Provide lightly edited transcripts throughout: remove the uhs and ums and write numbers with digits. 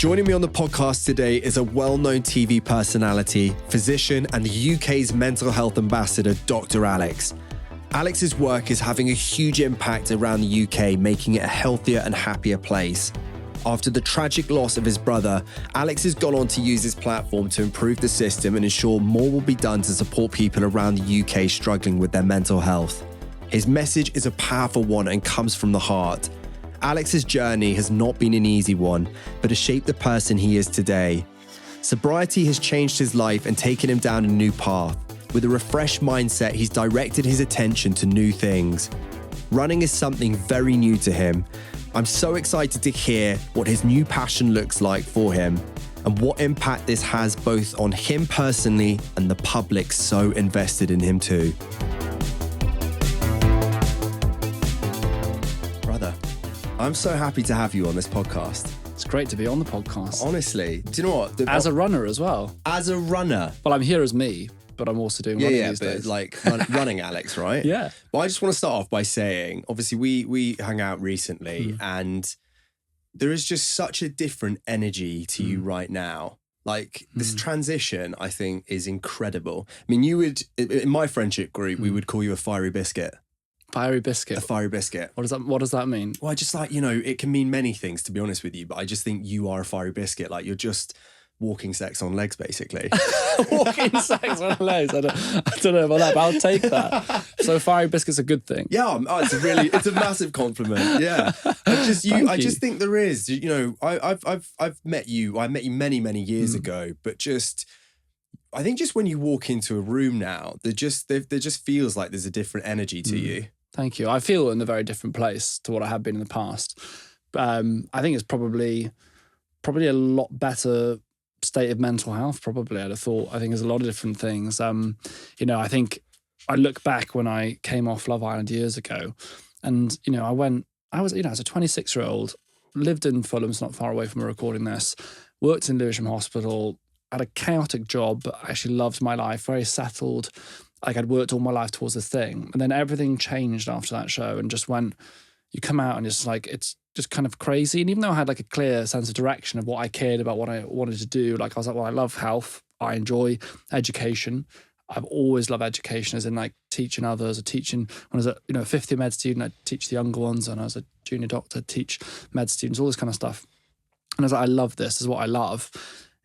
Joining me on the podcast today is a well-known TV personality, physician, and the UK's mental health ambassador, Dr. Alex. Alex's work is having a huge impact around the UK, making it a healthier and happier place. After the tragic loss of his brother, Alex has gone on to use his platform to improve the system and ensure more will be done to support people around the UK struggling with their mental health. His message is a powerful one and comes from the heart. Alex's journey has not been an easy one, but has shaped the person he is today. Sobriety has changed his life and taken him down a new path. With a refreshed mindset, he's directed his attention to new things. Running is something very new to him. I'm so excited to hear what his new passion looks like for him and what impact this has both on him personally and the public so invested in him too. Brother, I'm so happy to have you on this podcast. It's great to be on the podcast. Honestly, do you know what? As a runner as well. As a runner. Well, I'm here as me, but I'm also doing running these days. Like running Alex, right? Yeah. Well, I just want to start off by saying, obviously we hung out recently and there is just such a different energy to you right now. Like this transition, I think, is incredible. I mean, you would, in my friendship group, we would call you a fiery biscuit. Fiery biscuit. A fiery biscuit. What does that mean? Well, I just like, it can mean many things, to be honest with you, but I just think you are a fiery biscuit. Like you're just walking sex on legs, basically. Walking sex on legs. I don't know about that, but I'll take that. So fiery biscuit's a good thing. Yeah, it's a massive compliment. Yeah, I just think there is. I've met you. I met you many years ago, but I think just when you walk into a room now, there just feels like there's a different energy to you. Thank you. I feel in a very different place to what I have been in the past. I think it's probably a lot better state of mental health, probably, I'd have thought. I think there's a lot of different things. I think I look back when I came off Love Island years ago and, I was a 26-year-old, lived in Fulham, it's not far away from where we're recording this, worked in Lewisham Hospital, had a chaotic job, but I actually loved my life, very settled. Like I'd worked all my life towards this thing. And then everything changed after that show and just went, you come out and it's like, it's just kind of crazy. And even though I had like a clear sense of direction of what I cared about, what I wanted to do, like I was like, well, I love health. I enjoy education. I've always loved education, as in like teaching others or teaching. When I was a fifth year med student, I'd teach the younger ones. And I was a junior doctor, I'd teach med students, all this kind of stuff. And I was like, I love this. This is what I love.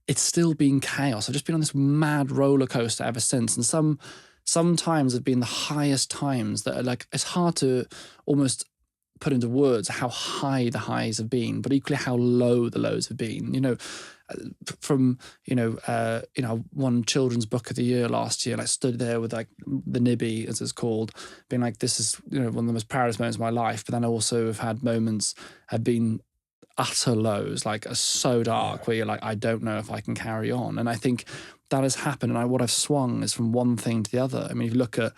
It's still been chaos. I've just been on this mad roller coaster ever since. And sometimes have been the highest times that are like, it's hard to almost put into words how high the highs have been, but equally how low the lows have been. From won Children's Book of the Year last year, and I stood there with like the Nibby, as it's called, being like, this is one of the most proudest moments of my life. But then I also have had moments have been utter lows, like are so dark where you're like, I don't know if I can carry on. And I think that has happened. And what I've swung is from one thing to the other. I mean, if you look at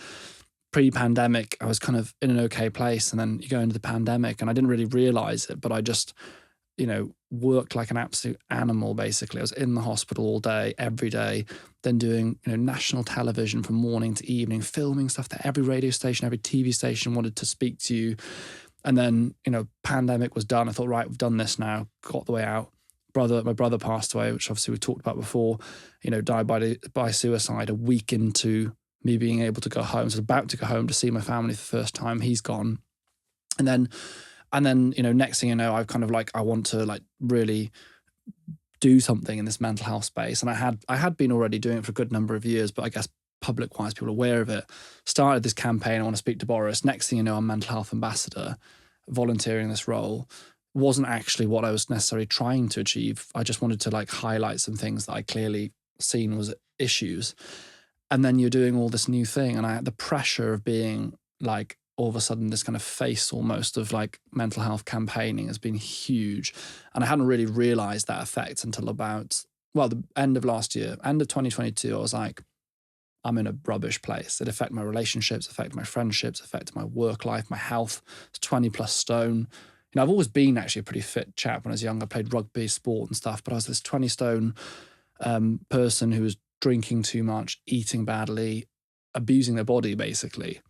pre-pandemic, I was kind of in an okay place, and then you go into the pandemic and I didn't really realize it, but I just, worked like an absolute animal, basically. I was in the hospital all day, every day, then doing, national television from morning to evening, filming stuff that every radio station, every TV station wanted to speak to you. And then, pandemic was done. I thought, right, we've done this now, got the way out. My brother passed away, which obviously we talked about before, died by suicide a week into me being able to go home. So I was about to go home to see my family for the first time. He's gone. And then, next thing you know, I've kind of like, I want to like really do something in this mental health space. And I had been already doing it for a good number of years, but I guess public-wise, people are aware of it. Started this campaign, I want to speak to Boris. Next thing you know, I'm mental health ambassador, volunteering this role. Wasn't actually what I was necessarily trying to achieve. I just wanted to like highlight some things that I clearly seen was issues. And then you're doing all this new thing. And I had the pressure of being like, all of a sudden, this kind of face almost of like mental health campaigning has been huge. And I hadn't really realized that effect until about, the end of last year, end of 2022, I was like, I'm in a rubbish place. It affected my relationships, affected my friendships, affected my work life, my health. It's 20 plus stone. I've always been actually a pretty fit chap when I was young. I played rugby, sport and stuff, but I was this 20 stone person who was drinking too much, eating badly, abusing their body, basically.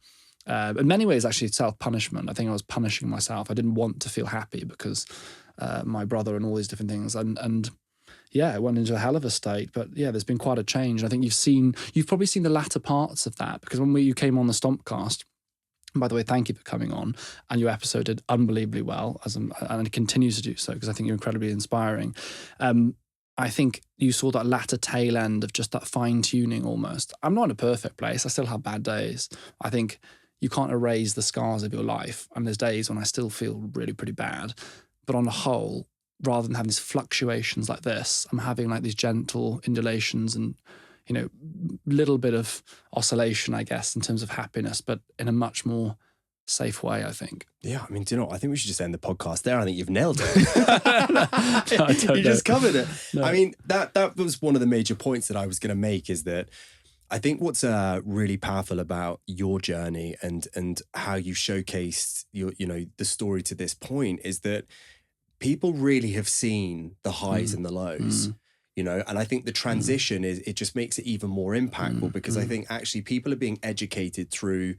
In many ways, actually, self-punishment. I think I was punishing myself. I didn't want to feel happy because my brother and all these different things. And yeah, it went into a hell of a state. But yeah, there's been quite a change. I think you've probably seen the latter parts of that, because when you came on the Stompcast, and by the way, thank you for coming on, and your episode did unbelievably well, and it continues to do so, because I think you're incredibly inspiring. I think you saw that latter tail end of just that fine tuning almost. I'm not in a perfect place. I still have bad days. I think you can't erase the scars of your life. And there's days when I still feel really pretty bad. But on the whole, rather than having these fluctuations like this, I'm having like these gentle undulations and, you know, little bit of oscillation, I guess, in terms of happiness, but in a much more safe way, I think. Yeah, I mean, do you know what? I think we should just end the podcast there. I think you've nailed it. You just covered it. No. I mean, that was one of the major points that I was going to make, is that I think what's really powerful about your journey and how you showcased the story to this point is that people really have seen the highs and the lows. You know, and I think the transition it just makes it even more impactful, because I think actually people are being educated through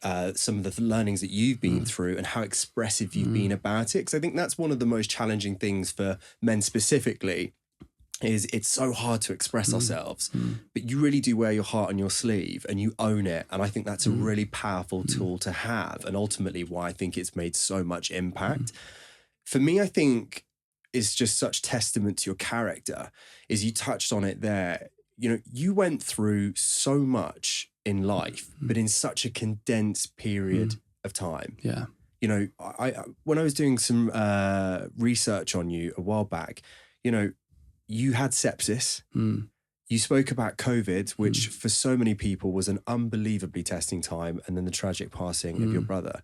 some of the learnings that you've been through and how expressive you've been about it. Because I think that's one of the most challenging things for men specifically, is it's so hard to express ourselves, but you really do wear your heart on your sleeve and you own it. And I think that's a really powerful tool to have, and ultimately why I think it's made so much impact. For me, I think is just such testament to your character, is you touched on it there. You know, you went through so much in life, but in such a condensed period of time. Yeah. You know, I when I was doing some research on you a while back, you know, you had sepsis. You spoke about COVID, which for so many people was an unbelievably testing time, and then the tragic passing of your brother.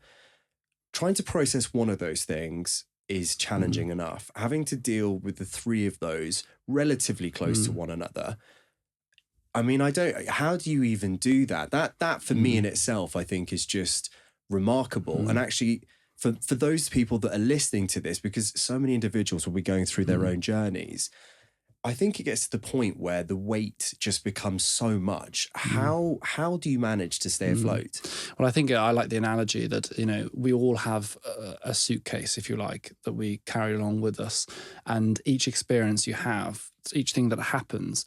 Trying to process one of those things is challenging enough. Having to deal with the three of those relatively close to one another, I mean, how do you even do that? That for me in itself, I think is just remarkable. And actually for those people that are listening to this, because so many individuals will be going through their own journeys, I think it gets to the point where the weight just becomes so much. How do you manage to stay afloat? Well, I think I like the analogy that, you know, we all have a suitcase, if you like, that we carry along with us. And each experience you have, each thing that happens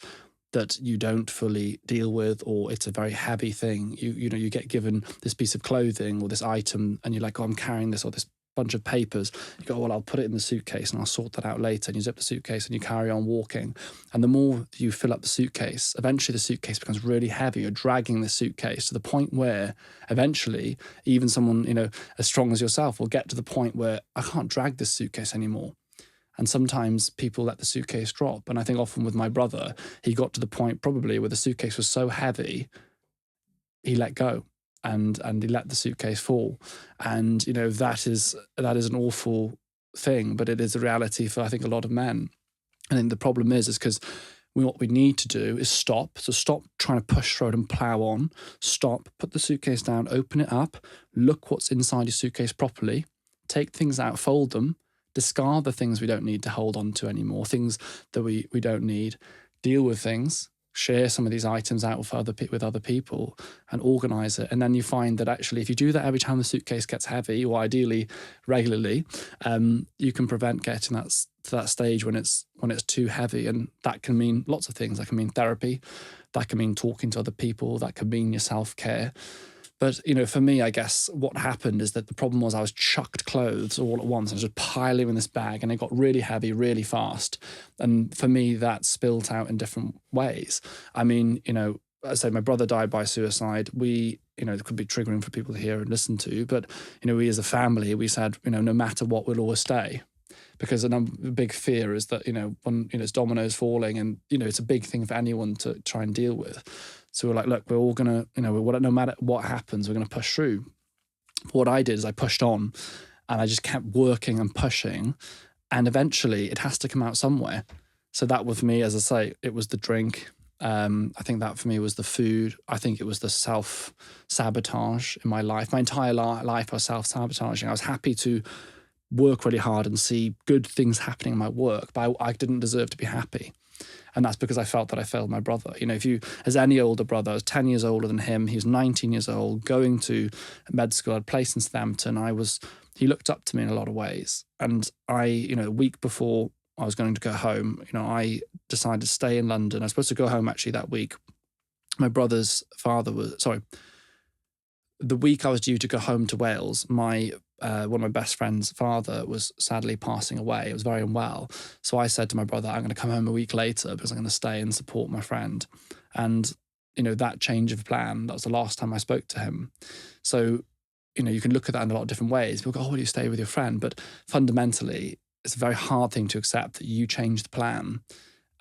that you don't fully deal with, or it's a very heavy thing, you know, you get given this piece of clothing or this item and you're like, oh, I'm carrying this, or this bunch of papers. You go, well, I'll put it in the suitcase and I'll sort that out later. And you zip the suitcase and you carry on walking. And the more you fill up the suitcase, eventually the suitcase becomes really heavy. You're dragging the suitcase to the point where eventually even someone, you know, as strong as yourself will get to the point where I can't drag this suitcase anymore. And sometimes people let the suitcase drop. And I think often with my brother, he got to the point probably where the suitcase was so heavy, he let go. And he let the suitcase fall. And, you know, that is an awful thing, but it is a reality for, I think, a lot of men. I think the problem is because what we need to do is stop. So stop trying to push through it and plow on. Stop, put the suitcase down, open it up, look what's inside your suitcase properly, take things out, fold them, discard the things we don't need to hold on to anymore, things that we don't need, deal with things, share some of these items out with other people and organize it. And then you find that actually if you do that every time the suitcase gets heavy, or ideally regularly, you can prevent getting to that stage when it's too heavy. And that can mean lots of things. That can mean therapy, that can mean talking to other people, that can mean your self-care. But, you know, for me, I guess what happened is that the problem was I was chucked clothes all at once. I was just piling in this bag and it got really heavy really fast. And for me, that spilled out in different ways. I mean, you know, I say my brother died by suicide. We, you know, it could be triggering for people to hear and listen to. But, you know, we as a family, we said, you know, no matter what, we'll always stay. Because a big fear is that, you know, when, you know, it's dominoes falling and, you know, it's a big thing for anyone to try and deal with. So we're like, look, we're all going to, you know, no matter what happens, we're going to push through. What I did is I pushed on and I just kept working and pushing. And eventually it has to come out somewhere. So that with me, as I say, it was the drink. I think that for me was the food. I think it was the self-sabotage in my life. My entire life I was self-sabotaging. I was happy to work really hard and see good things happening in my work, but I didn't deserve to be happy. And that's because I felt that I failed my brother. You know, if you, as any older brother, I was 10 years older than him. He was 19 years old, going to med school. I'd placed in Southampton. I was, he looked up to me in a lot of ways. And I, a week before I was going to go home, I decided to stay in London. I was supposed to go home actually that week. My brother's father the week I was due to go home to Wales, one of my best friend's father was sadly passing away. He was very unwell. So I said to my brother, I'm going to come home a week later because I'm going to stay and support my friend. And, that change of plan, that was the last time I spoke to him. So, you can look at that in a lot of different ways. People go, oh, will you stay with your friend? But fundamentally, it's a very hard thing to accept that you changed the plan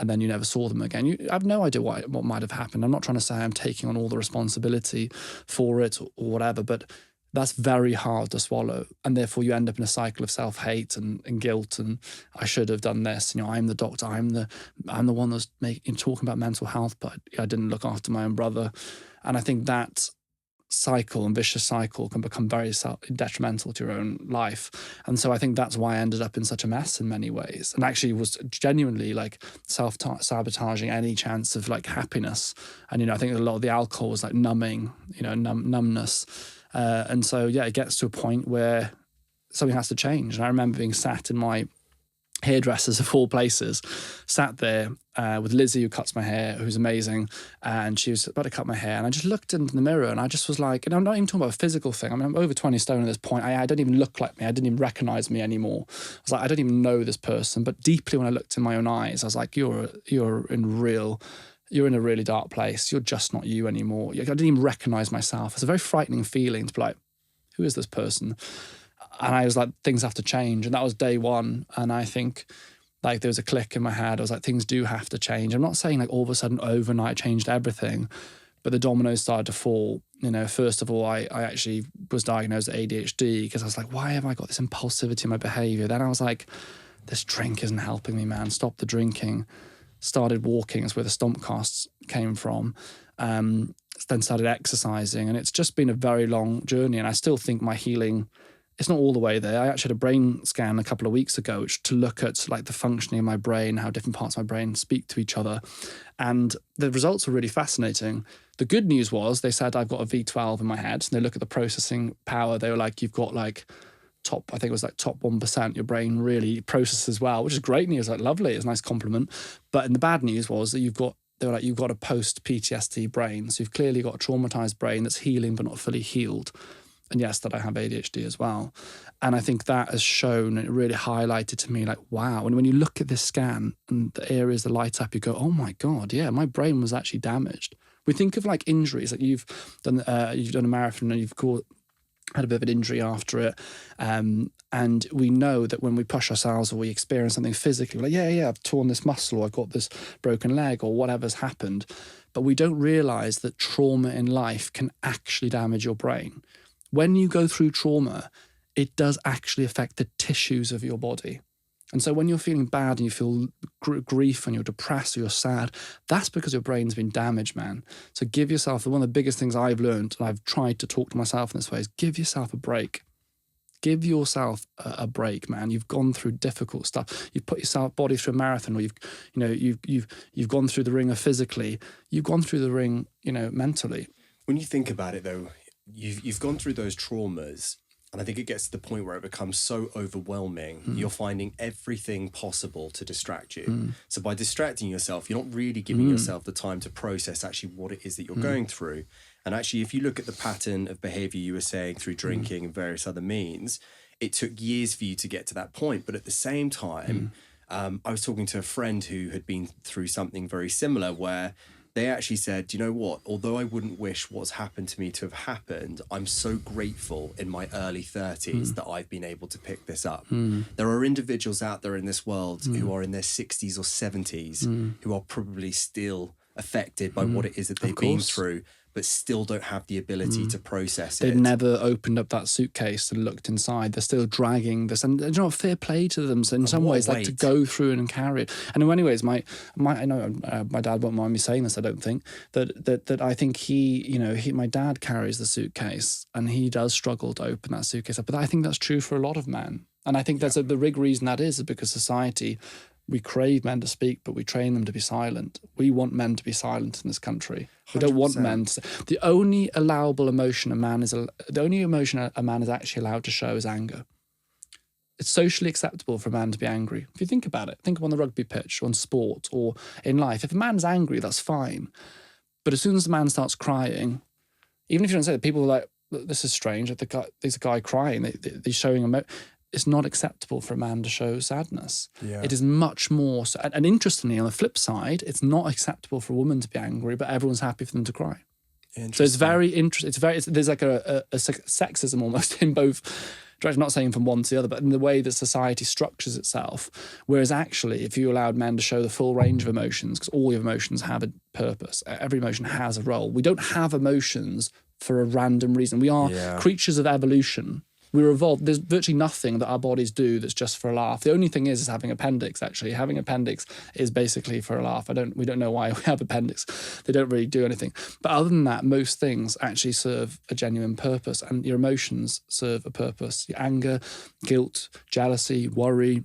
and then you never saw them again. I have no idea what might have happened. I'm not trying to say I'm taking on all the responsibility for it or whatever, but that's very hard to swallow. And therefore you end up in a cycle of self-hate and guilt. And I should have done this. I'm the doctor. I'm the one that's talking about mental health, but I didn't look after my own brother. And I think that cycle and vicious cycle can become very detrimental to your own life. And so I think that's why I ended up in such a mess in many ways, and actually was genuinely like self-sabotaging any chance of like happiness. And I think a lot of the alcohol was like numbing, numbness. And so it gets to a point where something has to change. And I remember being sat in my hairdressers of all places, sat there with Lizzie, who cuts my hair, who's amazing, and she was about to cut my hair, and I just looked into the mirror and I just was like, and I'm not even talking about a physical thing, I'm over 20 stone at this point, I don't even look like me, I didn't even recognize me anymore. I was like, I don't even know this person. But deeply when I looked in my own eyes, I was like, you're in a really dark place, you're just not you anymore. I didn't even recognize myself. It's a very frightening feeling to be like, who is this person? And I was like, things have to change. And that was day one. And I think like there was a click in my head. I was like, things do have to change. I'm not saying like all of a sudden overnight changed everything, but the dominoes started to fall. First of all, I actually was diagnosed with ADHD because I was like, why have I got this impulsivity in my behavior? Then I was like, this drink isn't helping me, man. Stop the drinking. Started walking. That's where the stomp casts came from. Then started exercising. And it's just been a very long journey. And I still think my healing, it's not all the way there. I actually had a brain scan a couple of weeks ago to look at like the functioning of my brain, how different parts of my brain speak to each other. And the results were really fascinating. The good news was they said I've got a V12 in my head. And they look at the processing power. They were like, you've got like top 1%, your brain really processes well, which is great news. Like lovely, it's a nice compliment. But in the bad news was that you've got a post-PTSD brain. So you've clearly got a traumatized brain that's healing but not fully healed. And yes, that I have ADHD as well. And I think that has shown, it really highlighted to me like, wow. And when you look at this scan and the areas that light up, you go, oh my God, yeah, my brain was actually damaged. We think of like injuries, like you've done a marathon and you've had a bit of an injury after it. And we know that when we push ourselves or we experience something physically, we're like, I've torn this muscle or I've got this broken leg or whatever's happened. But we don't realize that trauma in life can actually damage your brain. When you go through trauma, it does actually affect the tissues of your body. And so when you're feeling bad and you feel grief and you're depressed or you're sad, that's because your brain's been damaged, man. So give yourself, one of the biggest things I've learned, and I've tried to talk to myself in this way, is give yourself a break. Give yourself a break, man. You've gone through difficult stuff. You've put your body through a marathon, or you've gone through the ringer physically. You've gone through the ring, mentally. When you think about it, though, you've gone through those traumas, and I think it gets to the point where it becomes so overwhelming. You're finding everything possible to distract you. So by distracting yourself, you're not really giving yourself the time to process actually what it is that you're going through. And actually, if you look at the pattern of behavior you were saying through drinking and various other means, it took years for you to get to that point. But at the same time, I was talking to a friend who had been through something very similar where they actually said, you know what, although I wouldn't wish what's happened to me to have happened, I'm so grateful in my early 30s that I've been able to pick this up. There are individuals out there in this world who are in their 60s or 70s who are probably still affected by what it is that they've been through, but still don't have the ability to process it. They've never opened up that suitcase and looked inside. They're still dragging this, and fair play to them. So in some ways, like to go through it and carry it. And in many ways, I know my dad won't mind me saying this. I don't think that I think my dad carries the suitcase, and he does struggle to open that suitcase up. But I think that's true for a lot of men, and I think that's the big reason that is because society. We crave men to speak, but we train them to be silent. We want men to be silent in this country. We don't want men to. The only allowable emotion a man is actually allowed to show is anger. it's socially acceptable for a man to be angry. If you think about it, think of on the rugby pitch, or on sport, or in life. If a man's angry, that's fine. But as soon as the man starts crying, even if you don't say that, people are like, this is strange. There's a guy crying. They're showing it's not acceptable for a man to show sadness. Yeah. It is much more. And interestingly, on the flip side, it's not acceptable for a woman to be angry, but everyone's happy for them to cry. So it's very interesting. There's like a sexism almost in both directions, not saying from one to the other, but in the way that society structures itself. Whereas actually, if you allowed men to show the full range of emotions, because all your emotions have a purpose, every emotion has a role. We don't have emotions for a random reason. We are creatures of evolution. We're evolved. There's virtually nothing that our bodies do that's just for a laugh. The only thing is having appendix, actually. Having appendix is basically for a laugh. We don't know why we have appendix. They don't really do anything. But other than that, most things actually serve a genuine purpose, and your emotions serve a purpose. Your anger, guilt, jealousy, worry,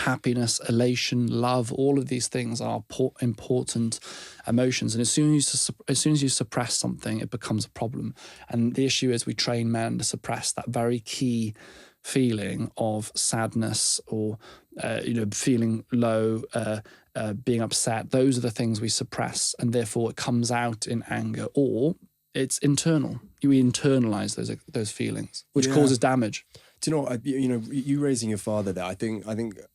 happiness, elation, love, all of these things are important emotions. And as soon as you suppress something, it becomes a problem. And the issue is we train men to suppress that very key feeling of sadness or feeling low, being upset. Those are the things we suppress, and therefore it comes out in anger, or it's internal. We internalize those feelings, which causes damage. Do you know what, you raising your father there, I think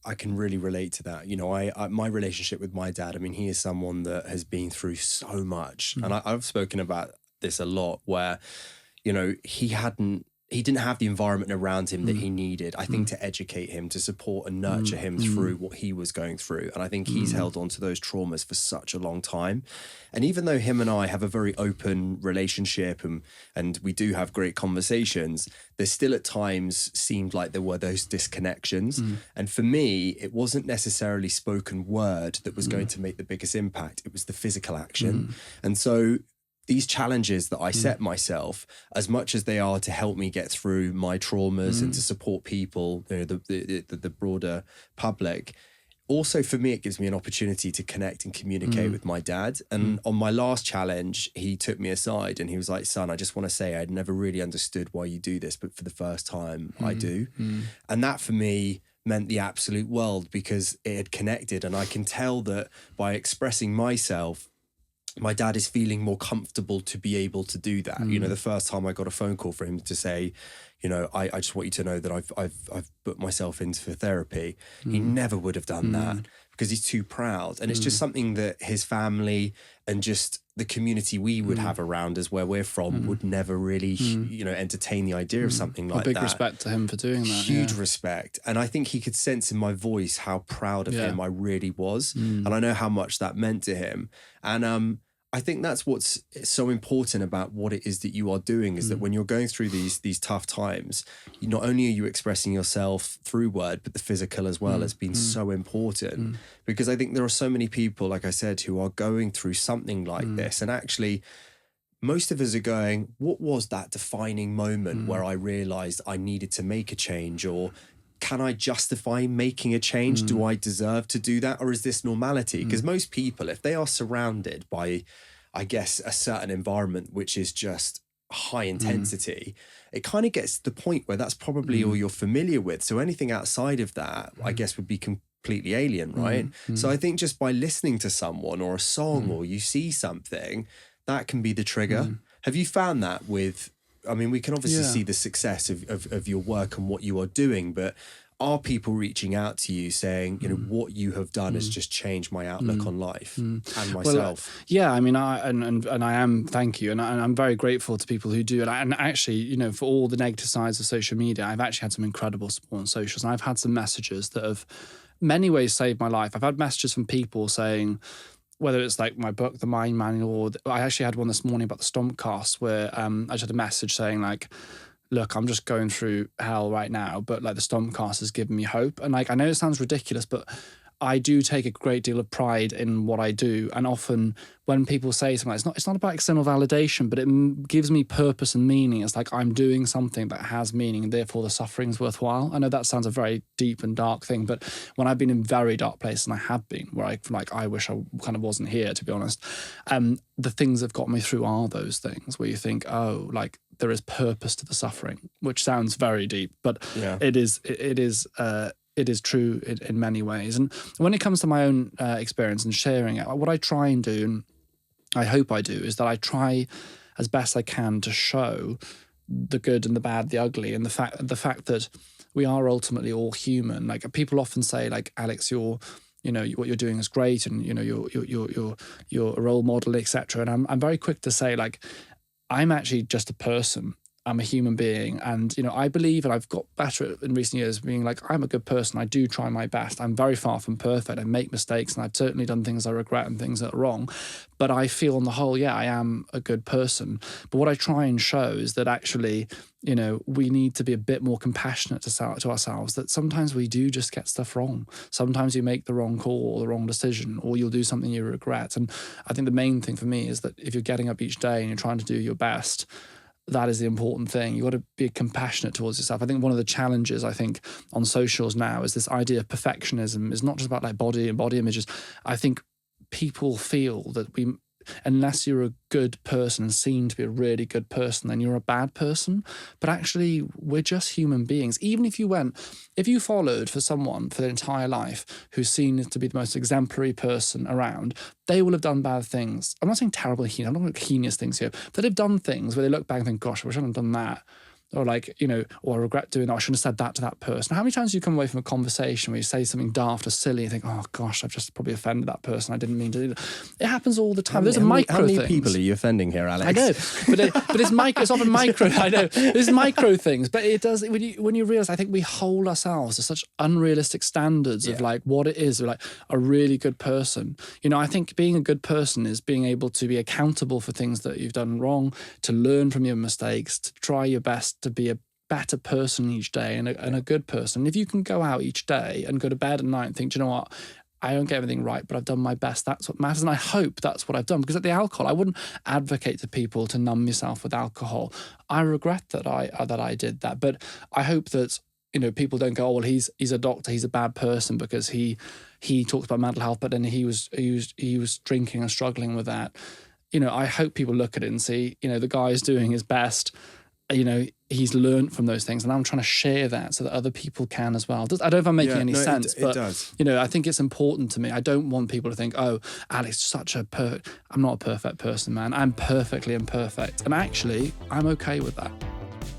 I can really relate to that. I my relationship with my dad, I mean, he is someone that has been through so much. And I've spoken about this a lot, where, he didn't have the environment around him that he needed, I think, to educate him, to support and nurture him through what he was going through. And I think he's held on to those traumas for such a long time. And even though him and I have a very open relationship and we do have great conversations, there still at times seemed like there were those disconnections. And for me, it wasn't necessarily spoken word that was going to make the biggest impact. It was the physical action. And so these challenges that I set myself, as much as they are to help me get through my traumas and to support people, the broader public, also for me, it gives me an opportunity to connect and communicate with my dad. And on my last challenge, he took me aside and he was like, son, I just want to say I'd never really understood why you do this, but for the first time, I do. And that for me meant the absolute world, because it had connected. And I can tell that by expressing myself, my dad is feeling more comfortable to be able to do that. The first time I got a phone call for him to say, I just want you to know that I've put myself into for therapy. He never would have done that because he's too proud. And it's just something that his family and just the community we would have around us where we're from would never really, entertain the idea of something like that. Big respect to him for doing that. Huge respect. And I think he could sense in my voice how proud of him I really was. And I know how much that meant to him. And I think that's what's so important about what it is that you are doing, is that when you're going through these tough times, not only are you expressing yourself through word, but the physical as well has been so important. Because I think there are so many people, like I said, who are going through something like this. And actually, most of us are going, what was that defining moment where I realized I needed to make a change? Or can I justify making a change? Do I deserve to do that? Or is this normality? Because most people, if they are surrounded by, I guess, a certain environment, which is just high intensity, it kind of gets to the point where that's probably all you're familiar with. So anything outside of that, I guess, would be completely alien, right? So I think just by listening to someone or a song or you see something, that can be the trigger. Have you found that with... I mean, we can obviously see the success of your work and what you are doing, but are people reaching out to you saying, what you have done has just changed my outlook on life and myself? Well, I mean, I am, thank you. And I'm very grateful to people who do it. And actually, for all the negative sides of social media, I've actually had some incredible support on socials. And I've had some messages that have many ways saved my life. I've had messages from people saying, whether it's like my book, The Mind Manual, or I actually had one this morning about the Stompcast where I just had a message saying like, look, I'm just going through hell right now, but like the Stompcast has given me hope. And like, I know it sounds ridiculous, but I do take a great deal of pride in what I do. And often when people say something, it's not about external validation, but it gives me purpose and meaning. It's like I'm doing something that has meaning and therefore the suffering's worthwhile. I know that sounds a very deep and dark thing, but when I've been in very dark places, and I have been, where I wish I kind of wasn't here, to be honest, the things that have got me through are those things where you think, oh, like there is purpose to the suffering, which sounds very deep, but it is true in many ways. And when it comes to my own experience and sharing it, what I try and do, and I hope I do, is that I try as best I can to show the good and the bad, the ugly, and the fact that we are ultimately all human. Like, people often say, like, Alex, what you're doing is great, and you're a role model, etc. And I'm very quick to say, like, I'm actually just a person. I'm a human being, and I believe, and I've got better in recent years, being like, I'm a good person. I do try my best. I'm very far from perfect. I make mistakes, and I've certainly done things I regret and things that are wrong. But I feel, on the whole, I am a good person. But what I try and show is that actually, we need to be a bit more compassionate to ourselves. That sometimes we do just get stuff wrong. Sometimes you make the wrong call or the wrong decision, or you'll do something you regret. And I think the main thing for me is that if you're getting up each day and you're trying to do your best, that is the important thing. You've got to be compassionate towards yourself. I think one of the challenges, I think, on socials now is this idea of perfectionism. It's not just about like body and body images. I think people feel that unless you're a good person and seen to be a really good person, then you're a bad person. But actually, we're just human beings. Even if you followed for someone for their entire life who's seen to be the most exemplary person around, they will have done bad things. I'm not saying terrible, I'm not going to heinous things here, but they've done things where they look back and think, gosh, I wish I hadn't done that. Or like, or I regret doing that. I shouldn't have said that to that person. How many times do you come away from a conversation where you say something daft or silly and think, oh gosh, I've just probably offended that person. I didn't mean to do that. It happens all the time. How many people are you offending here, Alex? I know, but it's often micro. I know, there's micro things, but it does, when you realise, I think we hold ourselves to such unrealistic standards of like what it is, like a really good person. I think being a good person is being able to be accountable for things that you've done wrong, to learn from your mistakes, to try your best to be a better person each day and a good person. If you can go out each day and go to bed at night and think, do you know what? I don't get everything right, but I've done my best. That's what matters. And I hope that's what I've done. Because at the alcohol, I wouldn't advocate to people to numb yourself with alcohol. I regret that I did that. But I hope that, people don't go, oh, well, he's a doctor, he's a bad person because he talks about mental health, but then he was drinking and struggling with that. I hope people look at it and see, the guy is doing his best. He's learned from those things, and I'm trying to share that so that other people can as well. I don't know if I'm making any sense, but it does. I think it's important to me. I don't want people to think, oh, Alex, I'm not a perfect person, man. I'm perfectly imperfect. And actually, I'm okay with that.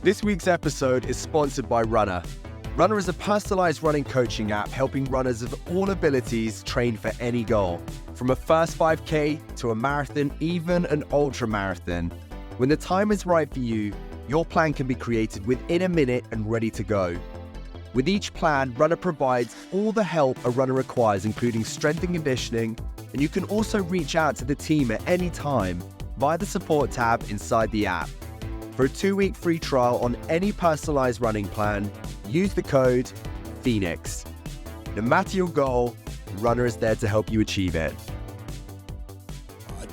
This week's episode is sponsored by Runner. Runner is a personalized running coaching app helping runners of all abilities train for any goal. From a first 5K to a marathon, even an ultra marathon. When the time is right for you, your plan can be created within a minute and ready to go. With each plan, Runner provides all the help a runner requires, including strength and conditioning, and you can also reach out to the team at any time via the support tab inside the app. For a 2-week free trial on any personalized running plan, use the code PHOENIX. No matter your goal, Runner is there to help you achieve it.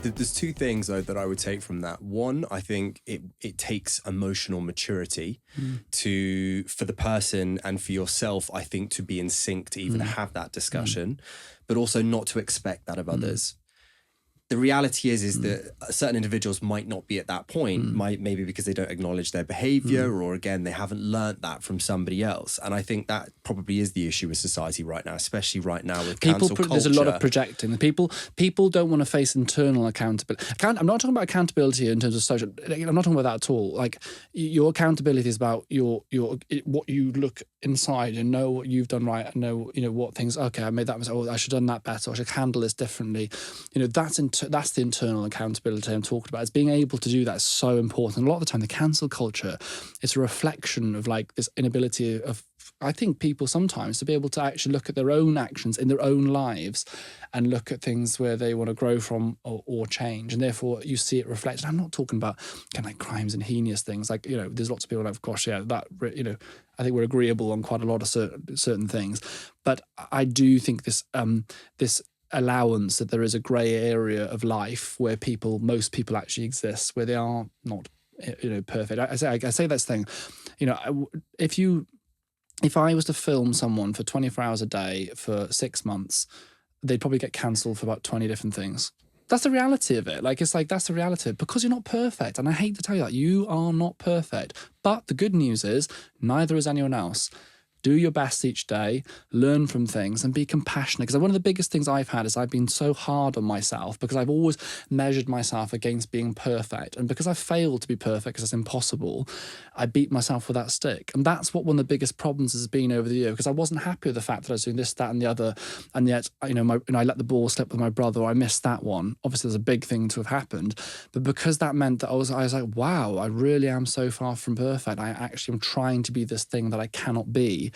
There's two things, though, that I would take from that. One, I think it takes emotional maturity for the person and for yourself, I think, to be in sync to even have that discussion, but also not to expect that of others. The reality is that certain individuals might not be at that point, maybe because they don't acknowledge their behavior or, again, they haven't learnt that from somebody else. And I think that probably is the issue with society right now, especially right now with cancel culture. There's a lot of projecting. People don't want to face internal accountability. I'm not talking about accountability in terms of social. I'm not talking about that at all. Like, your accountability is about what you look inside and know what you've done right and know what things. Okay, I made that mistake. Oh, I should have done that better. Or I should handle this differently. That's the internal accountability I'm talking about. It's being able to do that is so important. A lot of the time, the cancel culture, it's a reflection of like this inability of, I think, people sometimes to be able to actually look at their own actions in their own lives and look at things where they want to grow from or change. And therefore, you see it reflected. I'm not talking about kind of like crimes and heinous things. Like, there's lots of people like, gosh, yeah, that, I think we're agreeable on quite a lot of certain things. But I do think this allowance that there is a grey area of life where most people actually exist, where they are not, perfect. I say that's the thing. If I was to film someone for 24 hours a day for 6 months, they'd probably get cancelled for about 20 different things. That's the reality of it. Like, it's like, that's the reality of it, because you're not perfect. And I hate to tell you that, you are not perfect. But the good news is, neither is anyone else. Do your best each day, learn from things, and be compassionate. Because one of the biggest things I've had is I've been so hard on myself because I've always measured myself against being perfect. And because I've failed to be perfect, because it's impossible, I beat myself with that stick. And that's what one of the biggest problems has been over the year, because I wasn't happy with the fact that I was doing this, that, and the other. And yet, I let the ball slip with my brother, or I missed that one. Obviously, there's a big thing to have happened. But because that meant that I was like, wow, I really am so far from perfect. I actually am trying to be this thing that I cannot be.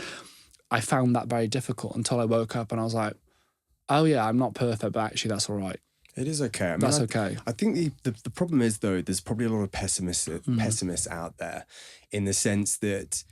I found that very difficult until I woke up and I was like, oh yeah, I'm not perfect, but actually that's all right. It is okay. I mean, that's okay. I think the problem is, though, there's probably a lot of pessimists out there, in the sense that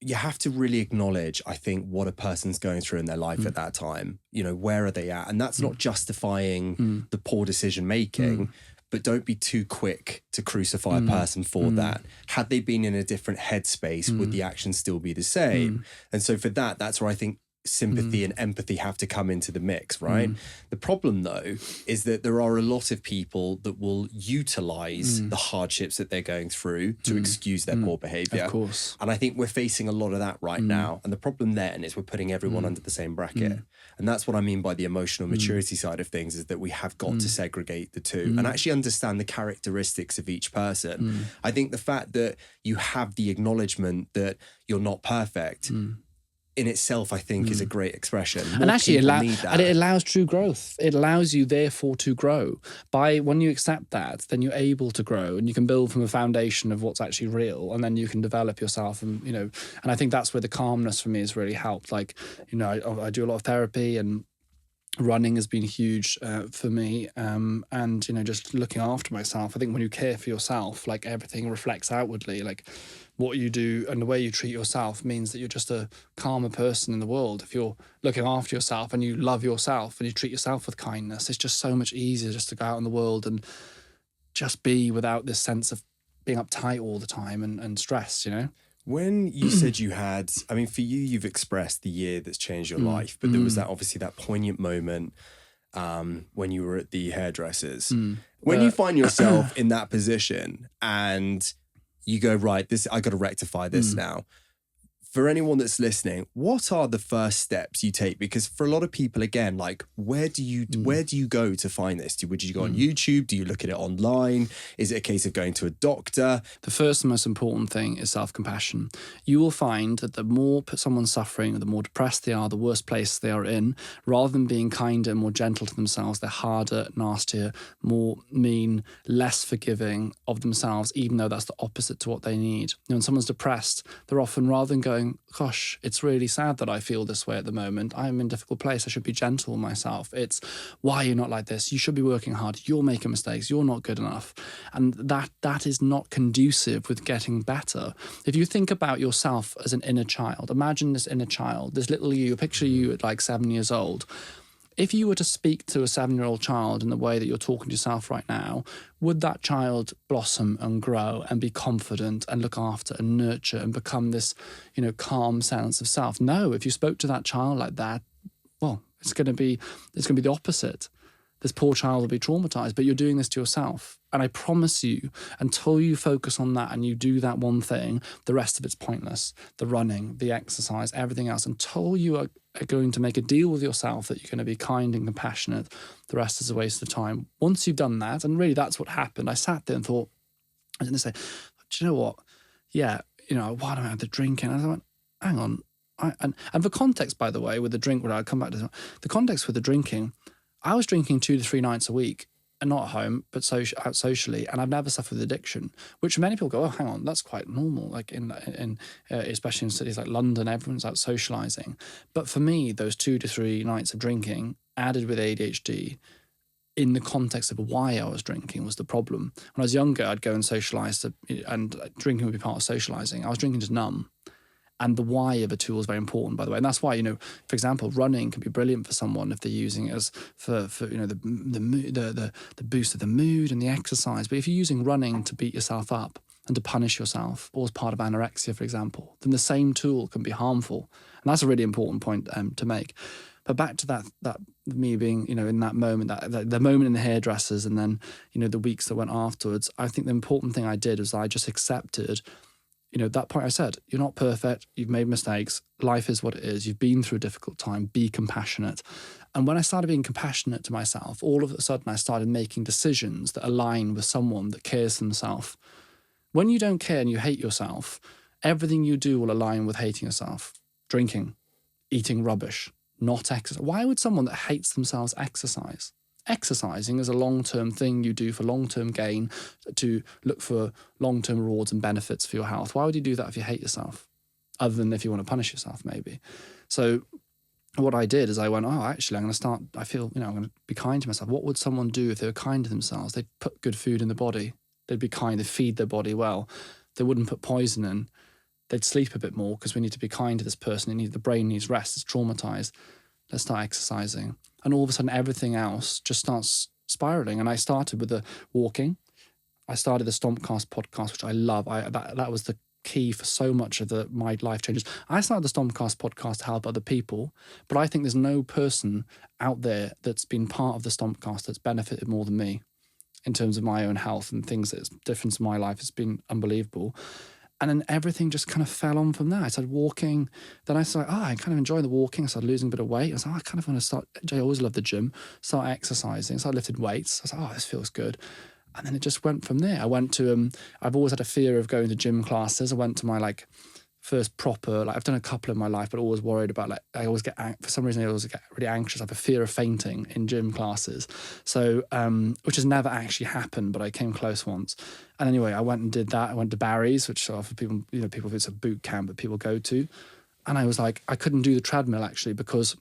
you have to really acknowledge, I think, what a person's going through in their life at that time. Where are they at? And that's not justifying the poor decision making, but don't be too quick to crucify a person for that. Had they been in a different headspace, would the action still be the same? And so for that's where I think sympathy and empathy have to come into the mix, right? The problem, though, is that there are a lot of people that will utilize the hardships that they're going through to excuse their poor behavior. Of course. And I think we're facing a lot of that right now. And the problem then is we're putting everyone under the same bracket. And that's what I mean by the emotional maturity side of things, is that we have got to segregate the two and actually understand the characteristics of each person. I think the fact that you have the acknowledgement that you're not perfect in itself, I think, is a great expression. More and actually, it allows true growth. It allows you, therefore, to grow. When you accept that, then you're able to grow, and you can build from a foundation of what's actually real, and then you can develop yourself. And and I think that's where the calmness for me has really helped. Like, I do a lot of therapy, and running has been huge for me, and just looking after myself. I think when you care for yourself, like, everything reflects outwardly. Like, what you do and the way you treat yourself means that you're just a calmer person in the world. If you're looking after yourself and you love yourself and you treat yourself with kindness, it's just so much easier just to go out in the world and just be without this sense of being uptight all the time and stressed, When you said you had, I mean, for you've expressed the year that's changed your life, but there was that poignant moment when you were at the hairdressers. When you find yourself in that position and you go, right, I got to rectify this now. For anyone that's listening, what are the first steps you take? Because for a lot of people, again, like, where do you go to find this? Would you go on YouTube? Do you look at it online? Is it a case of going to a doctor? The first and most important thing is self-compassion. You will find that the more someone's suffering, the more depressed they are, the worse place they are in. Rather than being kinder and more gentle to themselves, they're harder, nastier, more mean, less forgiving of themselves, even though that's the opposite to what they need. When someone's depressed, they're often, rather than going, gosh, it's really sad that I feel this way at the moment, I'm in a difficult place, I should be gentle with myself. It's, why are you not like this? You should be working hard. You're making mistakes. You're not good enough. And that is not conducive with getting better. If you think about yourself as an inner child, imagine this inner child, this little you, picture you at like 7 years old. If you were to speak to a 7-year-old child in the way that you're talking to yourself right now, would that child blossom and grow and be confident and look after and nurture and become this, calm sense of self? No, if you spoke to that child like that, well, it's going to be the opposite. This poor child will be traumatized, but you're doing this to yourself. And I promise you, until you focus on that and you do that one thing, the rest of it's pointless. The running, the exercise, everything else. Until you are going to make a deal with yourself that you're going to be kind and compassionate, the rest is a waste of time. Once you've done that, and really that's what happened, I sat there and thought, I didn't say, do you know what? Yeah, why do I have the drinking? And I went, hang on. And for context, by the way, with the drink, when I come back to the context with the drinking, I was drinking 2 to 3 nights a week, and not at home, but out socially, and I've never suffered with addiction, which many people go, oh, hang on, that's quite normal, like in especially in cities like London, everyone's out socialising. But for me, those 2 to 3 nights of drinking, added with ADHD, in the context of why I was drinking, was the problem. When I was younger, I'd go and socialise, and drinking would be part of socialising. I was drinking to numb. And the why of a tool is very important, by the way. And that's why, for example, running can be brilliant for someone if they're using it as for the boost of the mood and the exercise. But if you're using running to beat yourself up and to punish yourself, or as part of anorexia, for example, then the same tool can be harmful. And that's a really important point to make. But back to that me being, in that moment, that the moment in the hairdressers, and then, the weeks that went afterwards, I think the important thing I did was I just accepted, at that point I said, you're not perfect, you've made mistakes, life is what it is, you've been through a difficult time, be compassionate. And when I started being compassionate to myself, all of a sudden I started making decisions that align with someone that cares for themselves. When you don't care and you hate yourself, everything you do will align with hating yourself. Drinking, eating rubbish, not exercise. Why would someone that hates themselves exercise? Exercising is a long-term thing you do for long-term gain, to look for long-term rewards and benefits for your health. Why would you do that if you hate yourself? Other than if you want to punish yourself, maybe. So what I did is I went, actually, I'm going to start, I feel, I'm going to be kind to myself. What would someone do if they were kind to themselves? They'd put good food in the body. They'd be kind. They'd feed their body well. They wouldn't put poison in. They'd sleep a bit more, because we need to be kind to this person. The brain needs rest. It's traumatized. Let's start exercising. And all of a sudden, everything else just starts spiraling. And I started with the walking. I started the Stompcast podcast, which I love. That was the key for so much of my life changes. I started the Stompcast podcast to help other people, but I think there's no person out there that's been part of the Stompcast that's benefited more than me in terms of my own health and things that's different in my life. It's been unbelievable. And then everything just kind of fell on from there. I started walking. Then I started, I kind of enjoy the walking. I started losing a bit of weight. I was like, I kind of want to start, I always loved the gym, start exercising. So I lifted weights. I was like, this feels good. And then it just went from there. I went to, I've always had a fear of going to gym classes. I went to my first proper, I've done a couple in my life, but always worried about, I always get, for some reason I always get really anxious. I have a fear of fainting in gym classes. So, which has never actually happened, but I came close once. And anyway, I went and did that. I went to Barry's, which for people, it's a boot camp that people go to. And I was like, I couldn't do the treadmill actually, because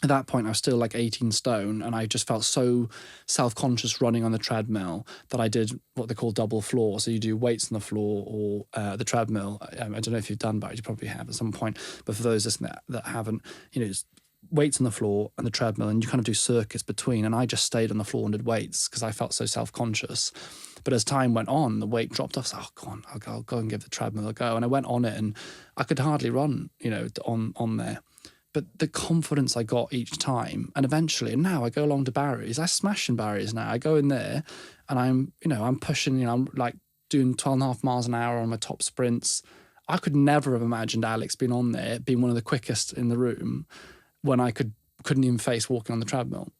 at that point, I was still 18 stone, and I just felt so self-conscious running on the treadmill that I did what they call double floor. So you do weights on the floor or the treadmill. I don't know if you've done that, you probably have at some point. But for those that haven't, it's weights on the floor and the treadmill, and you kind of do circuits between. And I just stayed on the floor and did weights because I felt so self-conscious. But as time went on, the weight dropped off. So, go on, I'll go and give the treadmill a go. And I went on it, and I could hardly run, on there. But the confidence I got each time, and eventually, and now I go along to Barry's. I smash in Barry's now. I go in there, and I'm pushing. I'm doing 12.5 miles an hour on my top sprints. I could never have imagined Alex being on there, being one of the quickest in the room, when I couldn't even face walking on the treadmill.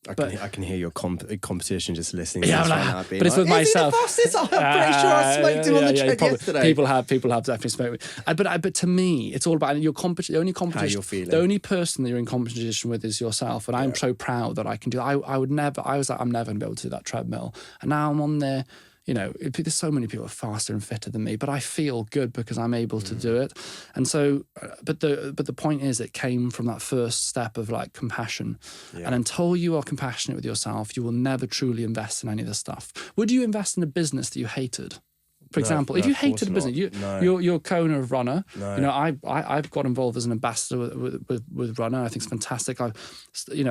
I can hear your competition just listening. Yeah, to this right now, but it's with myself. I'm pretty sure I smoked him on the tread yesterday. People have definitely smoked. But to me, it's all about your competition. The only competition, how you're feeling. The only person that you're in competition with is yourself. And I'm so proud that I can do. I was like, I'm never going to be able to do that treadmill. And now I'm on there. There's so many people faster and fitter than me, but I feel good because I'm able to do it. And so, but the point is, it came from that first step of compassion. Yeah. And until you are compassionate with yourself, you will never truly invest in any of this stuff. Would you invest in a business that you hated? For example, if you hated the business, you're a co-owner of Runner. No. I've got involved as an ambassador with Runner. I think it's fantastic. I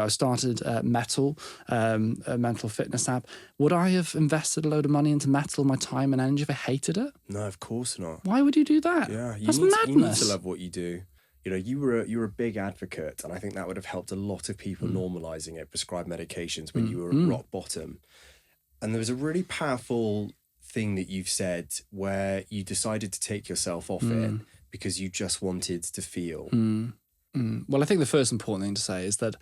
started Metal, a mental fitness app. Would I have invested a load of money into Metal, my time and energy, if I hated it? No, of course not. Why would you do that? Yeah, that's madness. You need to love what you do. You were a big advocate, and I think that would have helped a lot of people normalizing it, prescribed medications when you were at rock bottom. And there was a really powerful thing that you've said where you decided to take yourself off it because you just wanted to feel. Well, I think the first important thing to say is that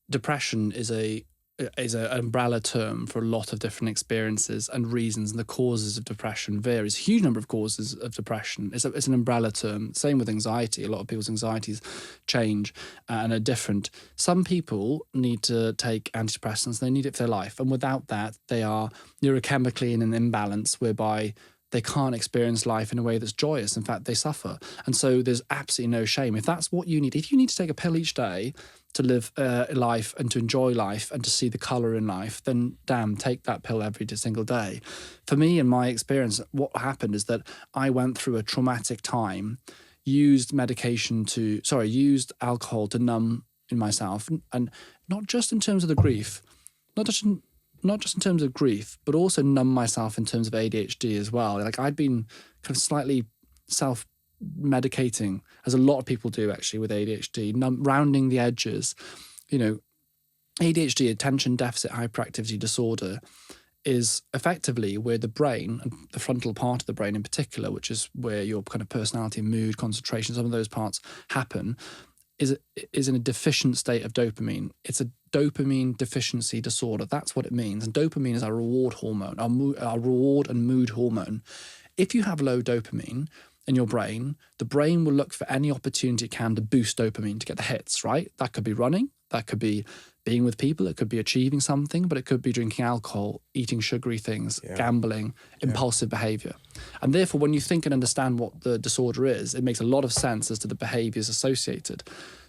depression is an umbrella term for a lot of different experiences and reasons, and the causes of depression varies. A huge number of causes of depression. It's an umbrella term. Same with anxiety. A lot of people's anxieties change and are different. Some people need to take antidepressants. They need it for their life, and without that, they are neurochemically in an imbalance whereby they can't experience life in a way that's joyous. In fact, they suffer. And so there's absolutely no shame. If that's what you need, if you need to take a pill each day to live life and to enjoy life and to see the colour in life, then damn, take that pill every single day. For me, in my experience, what happened is that I went through a traumatic time, used alcohol to numb in myself, and not just in terms of the grief, not just in terms of grief, but also numb myself in terms of ADHD as well. I'd been kind of slightly medicating, as a lot of people do actually with ADHD, rounding the edges. You know, ADHD, attention deficit hyperactivity disorder, is effectively where the brain, and the frontal part of the brain in particular, which is where your kind of personality, mood, concentration, some of those parts happen, is in a deficient state of dopamine. It's a dopamine deficiency disorder. That's what it means. And dopamine is our reward hormone, our reward and mood hormone. If you have low dopamine in your brain, the brain will look for any opportunity it can to boost dopamine, to get the hits, right? That could be running, that could be being with people, it could be achieving something, but it could be drinking alcohol, eating sugary things, gambling, impulsive behavior. And therefore, when you think and understand what the disorder is, it makes a lot of sense as to the behaviors associated.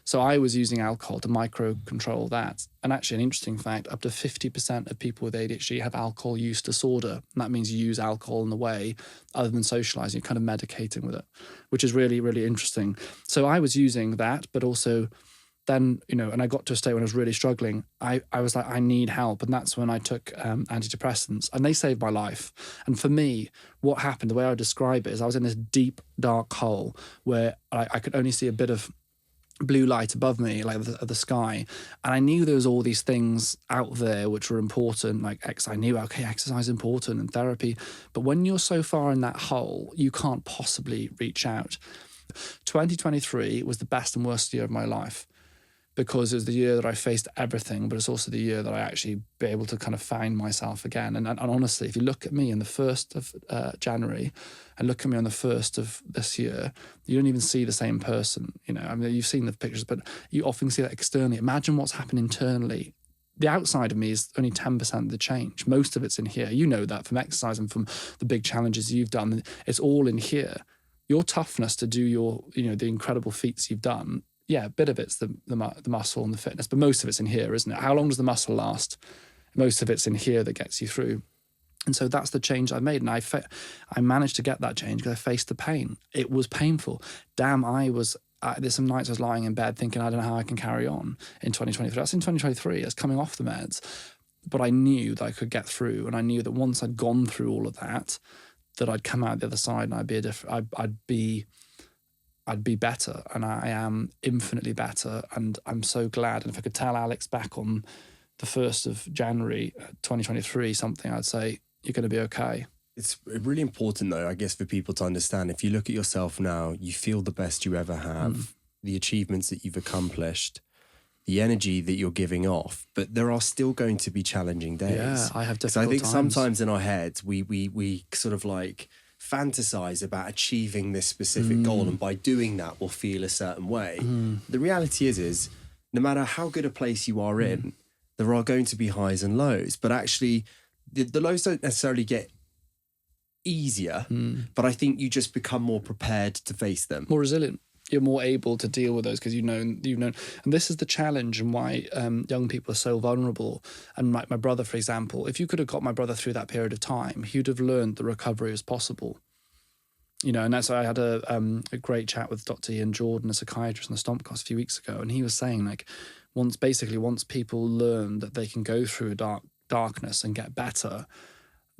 So I was using alcohol to micro-control that. And actually, an interesting fact, up to 50% of people with ADHD have alcohol use disorder. And that means you use alcohol in the way other than socializing, you're kind of medicating with it, which is really, really interesting. So I was using that, but also then, you know, and I got to a state when I was really struggling. I was like, I need help. And that's when I took antidepressants, and they saved my life. And for me, what happened, the way I describe it is I was in this deep, dark hole where I could only see a bit of blue light above me, like the sky. And I knew there was all these things out there which were important, like I knew, okay, exercise is important and therapy. But when you're so far in that hole, you can't possibly reach out. 2023 was the best and worst year of my life, because it was the year that I faced everything, but it's also the year that I actually be able to kind of find myself again. And honestly, if you look at me in the 1st of January and look at me on the 1st of this year, you don't even see the same person. You know, I mean, you've seen the pictures, but you often see that externally. Imagine what's happened internally. The outside of me is only 10% of the change. Most of it's in here. You know that from exercise and from the big challenges you've done. It's all in here. Your toughness to do your, you know, the incredible feats you've done. Yeah, a bit of it's the muscle and the fitness, but most of it's in here, isn't it? How long does the muscle last? Most of it's in here that gets you through. And so that's the change I made. And I managed to get that change because I faced the pain. It was painful. Damn, there's some nights I was lying in bed thinking, I don't know how I can carry on in 2023. That's in 2023. I was coming off the meds. But I knew that I could get through. And I knew that once I'd gone through all of that, that I'd come out the other side and I'd be better, and I am infinitely better. And I'm so glad. And if I could tell Alex back on the 1st of January 2023 something, I'd say, you're going to be okay. It's really important, though, I guess, for people to understand. If you look at yourself now, you feel the best you ever have, the achievements that you've accomplished, the energy that you're giving off, but there are still going to be challenging days. Yeah, I have difficult times. I think times. Sometimes in our heads, we sort of like fantasize about achieving this specific goal, and by doing that we'll feel a certain way. The reality is no matter how good a place you are in, there are going to be highs and lows, but actually the lows don't necessarily get easier, but I think you just become more prepared to face them, more resilient. You're more able to deal with those because you've known. And this is the challenge, and why young people are so vulnerable. And my brother, for example, if you could have got my brother through that period of time, he'd have learned that recovery was possible. You know, and that's why I had a great chat with Dr. Ian Jordan, a psychiatrist in the Stompcast a few weeks ago, and he was saying, like, once people learn that they can go through a darkness and get better,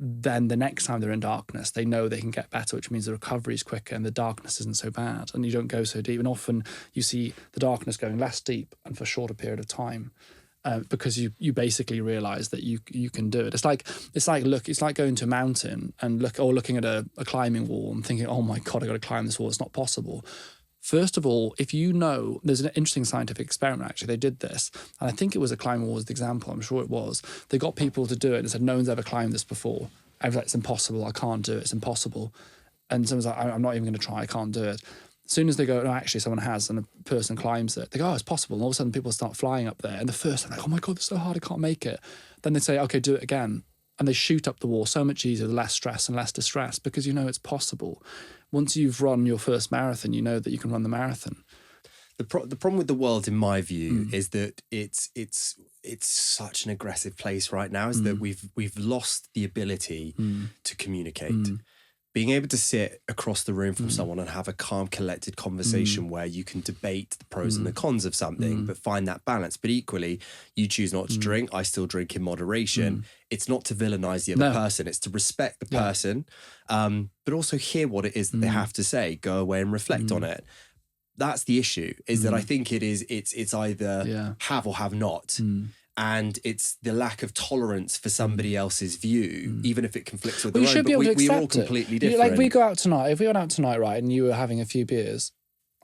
then the next time they're in darkness, they know they can get better, which means the recovery is quicker and the darkness isn't so bad and you don't go so deep. And often you see the darkness going less deep and for a shorter period of time, because you basically realize that you can do it. It's like going to a mountain and looking at a climbing wall and thinking, oh my God, I got to climb this wall. It's not possible. First of all, if you know, there's an interesting scientific experiment, actually. They did this, and I think it was a climbing wall was the example. I'm sure it was. They got people to do it and said, no one's ever climbed this before. I was like, it's impossible. I can't do it. It's impossible. And someone's like, I'm not even going to try. I can't do it. As soon as they go, no, actually, someone has, and a person climbs it, they go, oh, it's possible. And all of a sudden, people start flying up there. And the first, they're like, oh my God, it's so hard. I can't make it. Then they say, okay, do it again. And they shoot up the wall so much easier, with less stress and less distress, because you know it's possible. Once you've run your first marathon, you know that you can run the marathon. The problem with the world, in my view, is that it's such an aggressive place right now. Is that we've lost the ability to communicate. being able to sit across the room from someone and have a calm, collected conversation where you can debate the pros and the cons of something, but find that balance. But equally, you choose not to drink. I still drink in moderation. It's not to villainize the other person. It's to respect the person, but also hear what it is that they have to say, go away and reflect on it. That's the issue, is that I think it's either have or have not. And it's the lack of tolerance for somebody else's view, even if it conflicts with their own. But we're all completely different. Like, we go out tonight, if we went out tonight, right, and you were having a few beers,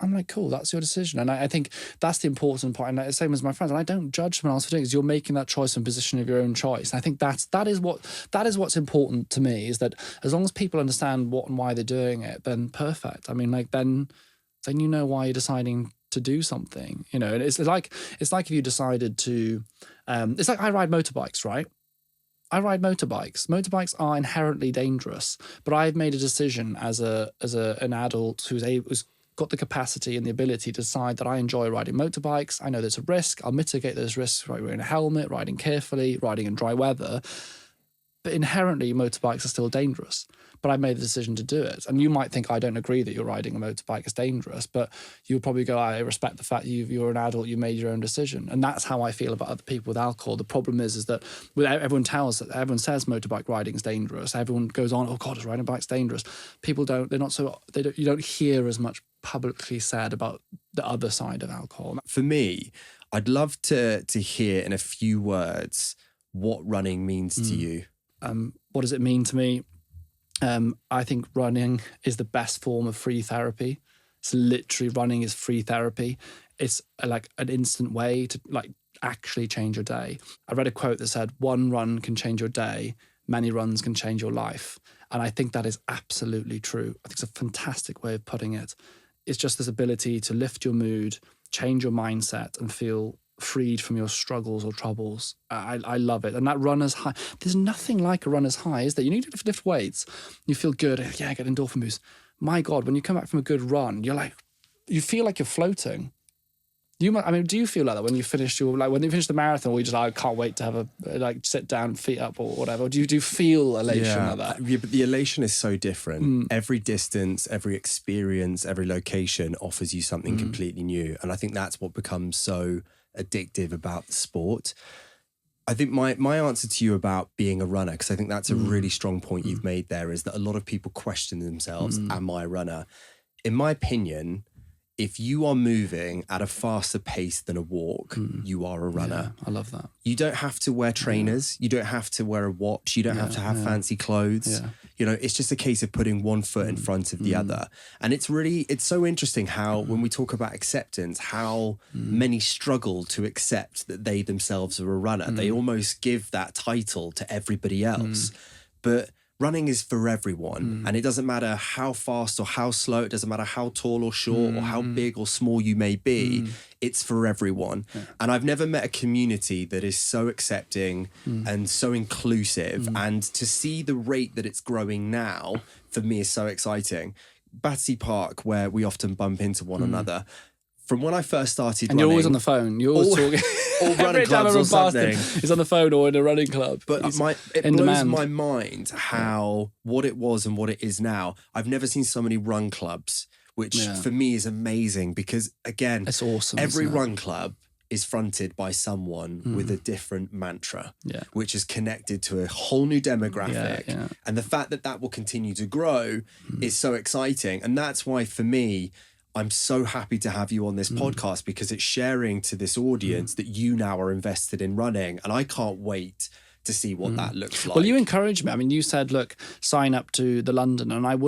I'm like, cool, that's your decision. And I think that's the important part. And the same as my friends. And I don't judge someone else for doing it, because you're making that choice and position of your own choice. And I think that is what's important to me, is that as long as people understand what and why they're doing it, then perfect. I mean, like, then you know why you're deciding to do something, you know. And it's like if you decided to, it's like I ride motorbikes, right? I ride motorbikes. Motorbikes are inherently dangerous, but I've made a decision as an adult who's got the capacity and the ability to decide that I enjoy riding motorbikes. I know there's a risk. I'll mitigate those risks by wearing a helmet, riding carefully, riding in dry weather. But inherently, motorbikes are still dangerous. But I made the decision to do it. And you might think I don't agree that you're riding a motorbike is dangerous, but you'll probably go, I respect the fact you're an adult, you made your own decision. And that's how I feel about other people with alcohol. The problem is that everyone says motorbike riding is dangerous. Everyone goes on, oh God, riding a bike's dangerous. People you don't hear as much publicly said about the other side of alcohol. For me, I'd love to hear in a few words what running means to you. What does it mean to me? I think running is the best form of free therapy. It's literally, running is free therapy. It's like an instant way to like actually change your day. I read a quote that said, one run can change your day, many runs can change your life. And I think that is absolutely true. I think it's a fantastic way of putting it. It's just this ability to lift your mood, change your mindset, and feel freed from your struggles or troubles. I love it. And that runner's high, there's nothing like a runner's high, is there? You need to lift weights. You feel good. Yeah, I get endorphin boost. My God, when you come back from a good run, you feel like you're floating. Do you feel like that when you finish when you finish the marathon, or you just, I can't wait to have sit down, feet up or whatever? Do you feel elation like that? Yeah, but the elation is so different. Every distance, every experience, every location offers you something completely new. And I think that's what becomes so addictive about the sport. I think my answer to you about being a runner, because I think that's a really strong point you've made there, is that a lot of people question themselves, am I a runner? In my opinion, if you are moving at a faster pace than a walk, you are a runner. Yeah, I love that. You don't have to wear trainers. You don't have to wear a watch. You don't have to have fancy clothes. Yeah. You know, it's just a case of putting one foot in front of the other. And it's so interesting how when we talk about acceptance, how many struggle to accept that they themselves are a runner. They almost give that title to everybody else. But running is for everyone, and it doesn't matter how fast or how slow, it doesn't matter how tall or short or how big or small you may be, it's for everyone. Yeah. And I've never met a community that is so accepting and so inclusive, and to see the rate that it's growing now, for me, is so exciting. Battersea Park, where we often bump into one another, from when I first started running... And you're always on the phone. You're always talking... Or running clubs or something. He's on the phone or in a running club. But it blows my mind what it was and what it is now. I've never seen so many run clubs, which for me is amazing, because, again, it's awesome, every run club is fronted by someone with a different mantra, which is connected to a whole new demographic. Yeah, yeah. And the fact that will continue to grow is so exciting. And that's why, for me, I'm so happy to have you on this podcast, because it's sharing to this audience that you now are invested in running. And I can't wait to see what that looks like. Well, you encouraged me. I mean, you said, look, sign up to the London, and I'd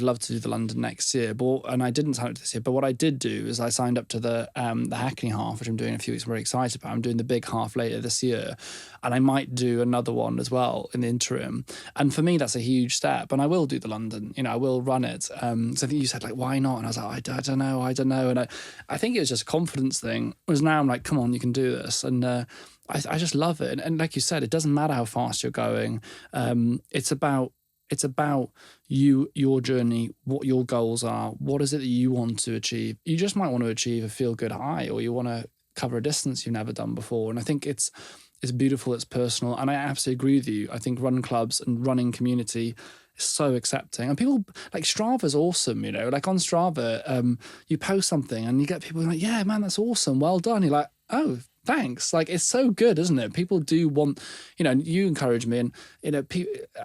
love to do the London next year, and I didn't sign up to this year. But what I did do is I signed up to the Hackney half, which I'm doing in a few weeks. I'm very excited about. I'm doing the big half later this year, and I might do another one as well in the interim. And for me, that's a huge step. And I will do the London. You know, I will run it. So I think you said, like, why not? And I was like, I don't know. And I think it was just a confidence thing. Whereas now I'm like, come on, you can do this. And I just love it. And like you said, it doesn't matter how fast you're going. It's about you, your journey, what your goals are. What is it that you want to achieve? You just might want to achieve a feel-good high, or you want to cover a distance you've never done before. And I think it's beautiful, it's personal. And I absolutely agree with you. I think run clubs and running community It's so accepting. And people, like Strava's awesome, you know, like on Strava, you post something and you get people like, yeah, man, that's awesome. Well done. You're like, oh, thanks. Like, it's so good, isn't it? People do want, you know, and you encourage me, and, you know,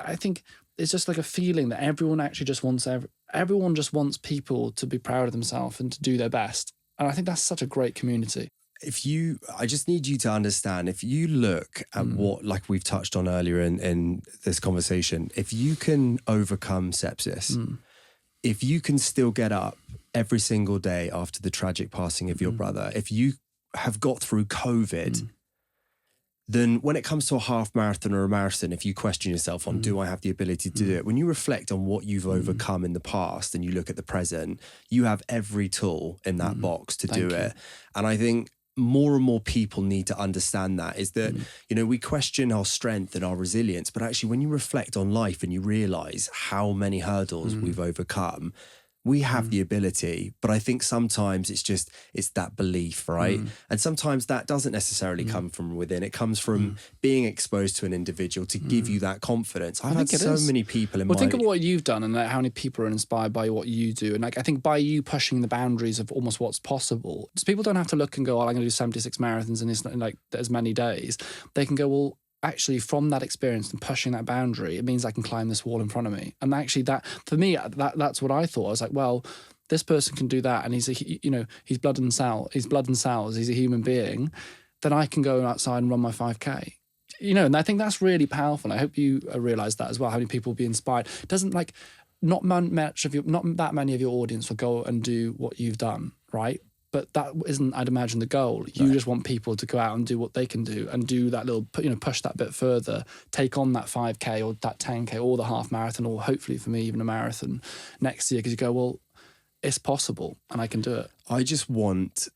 I think it's just like a feeling that everyone actually just wants, everyone just wants people to be proud of themselves and to do their best. And I think that's such a great community. I just need you to understand, if you look at what, like we've touched on earlier in this conversation, if you can overcome sepsis, if you can still get up every single day after the tragic passing of your brother, if you have got through COVID, then when it comes to a half marathon or a marathon, if you question yourself on, do I have the ability to do it? When you reflect on what you've overcome in the past and you look at the present, you have every tool in that box to do it. And I think more and more people need to understand that, is that, you know, we question our strength and our resilience, but actually when you reflect on life and you realize how many hurdles we've overcome, we have the ability. But I think sometimes it's that belief, right? And sometimes that doesn't necessarily come from within. It comes from being exposed to an individual to give you that confidence. I've had so many people in my... Well, think of what you've done and like how many people are inspired by what you do. And like, I think by you pushing the boundaries of almost what's possible, so people don't have to look and go, oh, I'm going to do 76 marathons in like as many days. They can go, well, actually from that experience and pushing that boundary, it means I can climb this wall in front of me. And actually that, for me, that's what I thought. I was like, well, this person can do that. And he's blood and cells. He's a human being. Then I can go outside and run my 5K. You know, and I think that's really powerful. And I hope you realize that as well, how many people will be inspired. It doesn't like, not that many of your audience will go and do what you've done, right? But that isn't, I'd imagine, the goal. You just want people to go out and do what they can do and do that little, you know, push that bit further, take on that 5K or that 10K or the half marathon, or hopefully for me, even a marathon next year. Because you go, well, it's possible and I can do it. I just want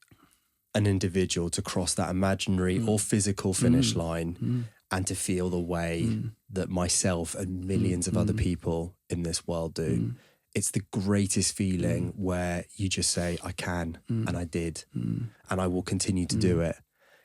an individual to cross that imaginary or physical finish line and to feel the way that myself and millions of other people in this world do. It's the greatest feeling where you just say, I can, and I did, and I will continue to do it.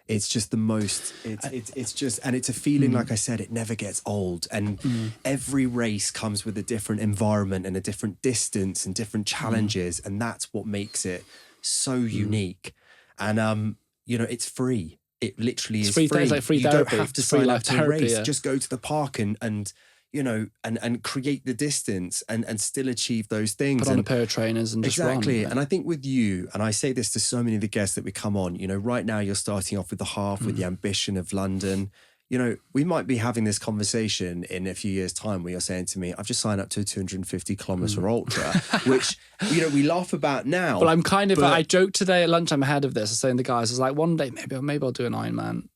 It's just the most, it's just, and it's a feeling, like I said, it never gets old. And every race comes with a different environment and a different distance and different challenges. And that's what makes it so unique. And, you know, it's free. It literally is free. It's like free you therapy. don't have to sign up to a race. Just go to the park and you know, and create the distance and still achieve those things. Put on a pair of trainers and just run. Exactly. And I think with you, and I say this to so many of the guests that we come on, you know, right now you're starting off with the half, with the ambition of London. You know, we might be having this conversation in a few years' time where you're saying to me, I've just signed up to a 250 kilometers for ultra, which, you know, we laugh about now. But I'm kind of, I joked today at lunchtime ahead of this, I was saying to the guys, I was like, one day, maybe I'll do an Ironman.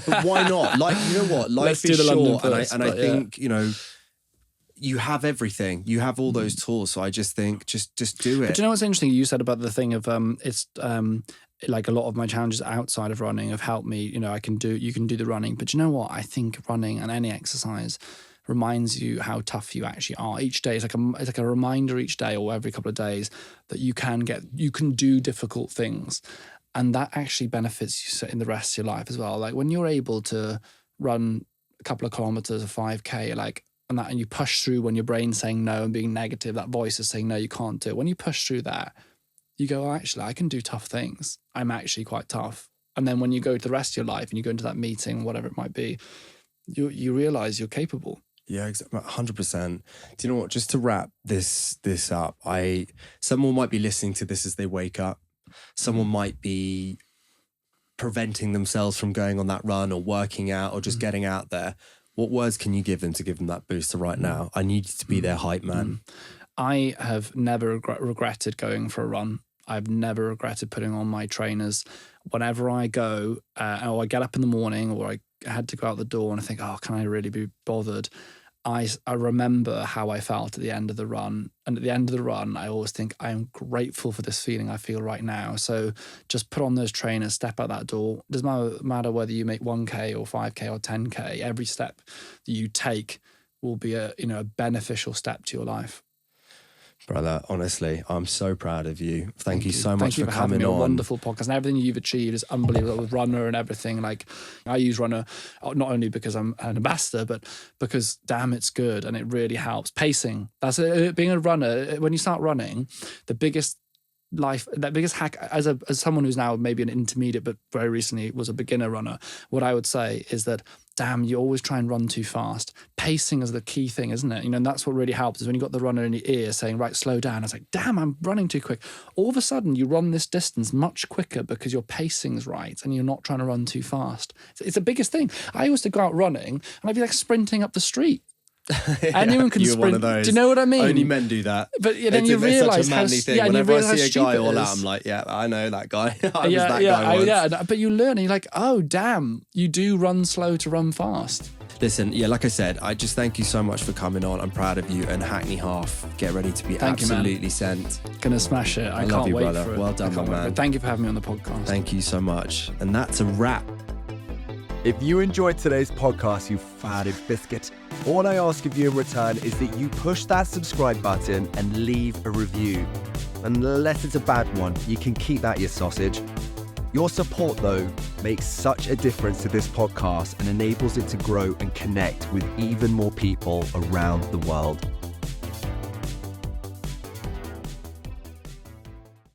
But why not? Like, you know what? Life is short, first, and I think, you know, you have everything. You have all those tools. So I just think, just do it. But you know what's interesting? You said about the thing of it's like a lot of my challenges outside of running have helped me. You know, you can do the running. But you know what? I think running and any exercise reminds you how tough you actually are. Each day it's like a reminder each day or every couple of days that you can do difficult things. And that actually benefits you in the rest of your life as well. Like when you're able to run a couple of kilometers, a 5K, like, and you push through when your brain's saying no and being negative, that voice is saying, no, you can't do it. When you push through that, you go, oh, actually, I can do tough things. I'm actually quite tough. And then when you go to the rest of your life and you go into that meeting, whatever it might be, you realize you're capable. Yeah, 100%. Do you know what? Just to wrap this up, someone might be listening to this as they wake up. Someone might be preventing themselves from going on that run or working out or just getting out there. What words can you give them to give them that booster right now? I need you to be their hype man. I have never regretted going for a run. I've never regretted putting on my trainers. Whenever I go, or I get up in the morning or I had to go out the door and I think, oh, can I really be bothered? I remember how I felt at the end of the run. And at the end of the run, I always think I am grateful for this feeling I feel right now. So just put on those trainers, step out that door. It doesn't matter whether you make 1K or 5K or 10K. Every step that you take will be a beneficial step to your life. Brother, honestly, I'm so proud of you. Thank you so much for having coming me. on. A wonderful podcast, and everything you've achieved is unbelievable with Runner and everything. Like, I use Runner not only because I'm an ambassador, but because damn, it's good and it really helps. Pacing. That's being a runner. When you start running, the biggest hack as someone who's now maybe an intermediate but very recently was a beginner runner, what I would say is that damn, you always try and run too fast. Pacing is the key thing, isn't it? And that's what really helps is when you got the runner in your ear saying, right, slow down. It's like, damn, I'm running too quick. All of a sudden you run this distance much quicker because your pacing's right and you're not trying to run too fast. It's the biggest thing. I used to go out running and I'd be like sprinting up the street. Anyone can sprint. One of those. Do you know what I mean? Only men do that. But then you realise how thing. Whenever I see a guy all out, I'm like, yeah, I know that guy. I was that guy once. Yeah, but you learn and you're like, oh damn, you do run slow to run fast. Listen, like I said, I just thank you so much for coming on. I'm proud of you. And Hackney Half, get ready to be absolutely sent. Gonna smash it. I love can't you, wait brother. for it. Well done, my man. Thank you for having me on the podcast. Thank you so much. And that's a wrap. If you enjoyed today's podcast, you fatted biscuit, all I ask of you in return is that you push that subscribe button and leave a review. Unless it's a bad one, you can keep that, you sausage. Your support, though, makes such a difference to this podcast and enables it to grow and connect with even more people around the world.